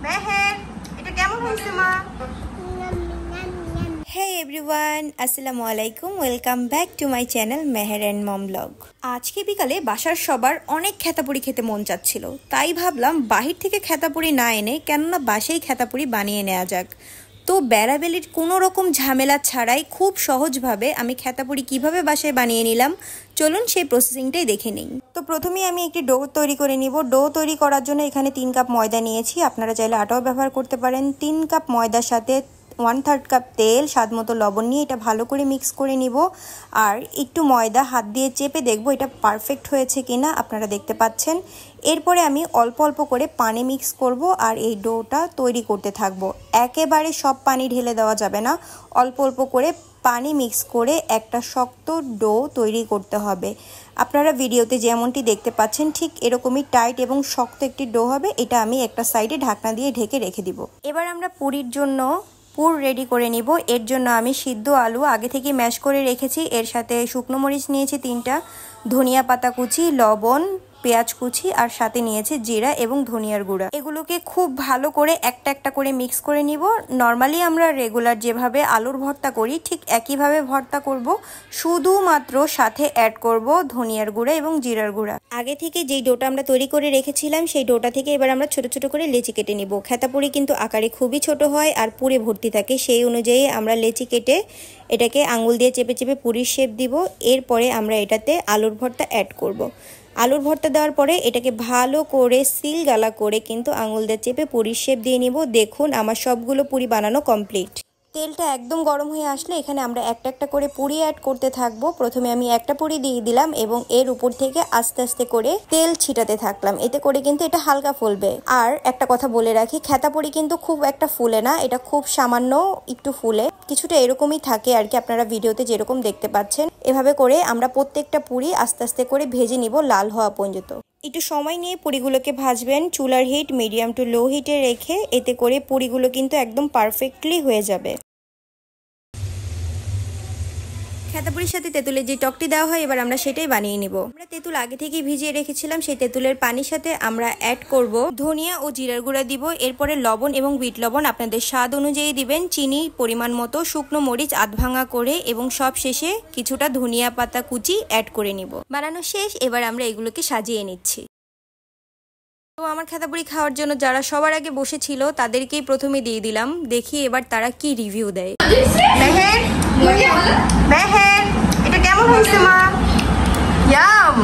মেহের এটা কেমন হয়েছে মা? Hey everyone, আসসালামু আলাইকুম, welcome back to my channel Meher and mom vlog. আজকে বিকালে বাসার সবার অনেক খেতাপুরি খেতে মন চাচ্ছিল, তাই ভাবলাম বাহির থেকে খেতাপুরি না এনে কেননা বাসায় খেতাপুরি বানিয়ে নেওয়া যাক। তো বেড়াবেলির কোনো রকম ঝামেলা ছাড়াই খুব সহজভাবে আমি খেতাপুরি কিভাবে বাসায় বানিয়ে নিলাম, চলুন সেই প্রসেসিংটাই দেখে নিই। তো প্রথমেই আমি একটি ডো তৈরি করে নিব। ডো তৈরি করার জন্য এখানে 3 কাপ ময়দা নিয়েছি, আপনারা চাইলে আটাও ব্যবহার করতে পারেন। 3 কাপ ময়দার সাথে 1/3 কাপ তেল, স্বাদ মতো লবণ নিয়ে এটা ভালো করে মিক্স করে নিব। আর একটু ময়দা হাত দিয়ে চেপে দেখব এটা পারফেক্ট হয়েছে কিনা, আপনারা দেখতে পাচ্ছেন। এরপরে আমি অল্প অল্প করে পানি মিক্স করব আর এই ডোটা তৈরি করতে থাকবো। একেবারে সব পানি ঢেলে দেওয়া যাবে না, অল্প অল্প করে পানি মিক্স করে একটা শক্ত ডো তৈরি করতে হবে। আপনারা ভিডিওতে যেমনটি দেখতে পাচ্ছেন ঠিক এরকমই টাইট এবং শক্ত একটি ডো হবে। এটা আমি একটা সাইডে ঢাকনা দিয়ে ঢেকে রেখে দিব। এবার আমরা পুরির জন্য পুর রেডি করে নিব। এর জন্য আমি সিদ্ধ আলু আগে থেকে ম্যাশ করে রেখেছি, এর সাথে শুকনো মরিচ নিয়েছি 3টা, ধনিয়া পাতা কুচি, লবণ, পেঁয়াজ কুচি আর সাথে নিয়েছি জিরা এবং ধনিয়ার গুঁড়া। এগুলোকে খুব ভালো করে একটা একটা করে মিক্স করে নিব। নর্মালি আমরা রেগুলার যেভাবে আলুর ভর্তা করি ঠিক একইভাবে ভর্তা করব, শুধুমাত্র সাথে অ্যাড করব ধনিয়ার গুঁড়া এবং জিরার গুঁড়া। আগে থেকে যেই ডোটা আমরা তৈরি করে রেখেছিলাম সেই ডোটা থেকে এবার আমরা ছোট ছোট করে লেচি কেটে নিব। খেতাপুরি কিন্তু আকারে খুবই ছোট হয় আর পুরে ভর্তি থাকে, সেই অনুযায়ী আমরা লেচি কেটে এটাকে আঙুল দিয়ে চেপে চেপে পুরির শেপ দিব। এরপরে আমরা এটাতে আলুর ভর্তা অ্যাড করব। আলুর ভর্তা দেওয়ার পরে এটাকে ভালো করে সিল গালা করে কিন্তু আঙুল দিয়ে চেপে পুরির শেপ দিয়ে নিব। দেখুন আমার সবগুলো পুরি বানানো কমপ্লিট। তেলটা একদম গরম হয়ে আসলে এখানে আমরা একটা একটা করে পুরি অ্যাড করতে থাকবো। প্রথমে আমি একটা পুরি দিয়ে দিলাম এবং এর উপর থেকে আস্তে আস্তে করে তেল ছিটাতে থাকলাম, এতে করে কিন্তু এটা হালকা ফুলবে। আর একটা কথা বলে রাখি, খেতাপুরি কিন্তু খুব একটা ফুলে না, এটা খুব সামান্য একটু ফুলে, কিছুটা এরকমই থাকে আর কি, আপনারা ভিডিওতে যেরকম দেখতে পাচ্ছেন। এভাবে করে আমরা প্রত্যেকটা পুরি আস্তে আস্তে করে ভেজে নিব লাল হওয়া পর্যন্ত। একটু সময় নিয়ে পুরিগুলোকে ভাজবেন, চুলার হিট মিডিয়াম টু লো হিটে রেখে, এতে করে পুরিগুলো কিন্তু একদম পারফেক্টলি হয়ে যাবে। খেতাপুরির সাথে তেঁতুলের যে টকটি দেওয়া হয় এবার আমরা সেটাই বানিয়ে নিব। আমরা তেঁতুল আগে থেকেই ভিজিয়ে রেখেছিলাম, সেই তেঁতুলের পানির সাথে আমরা অ্যাড করব ধনিয়া ও জিরার গুঁড়া দিব। এরপরে লবণ এবং বিট লবণ আপনাদের স্বাদ অনুযায়ী দিবেন, চিনি পরিমাণ মতো, শুকনো মরিচ আধ ভাঙা করে এবং সব শেষে কিছুটা ধনিয়া পাতা কুচি অ্যাড করে নিব। বানানো শেষ, এবার আমরা এগুলোকে সাজিয়ে নিচ্ছি। তো আমার খেতাপুরি খাওয়ার জন্য যারা সবার আগে বসেছিল তাদেরকেই প্রথমে দিয়ে দিলাম, দেখি এবার তারা কি রিভিউ দেয়। মেহের মেহের এটা কেমন হয়েছে মা? ইয়াম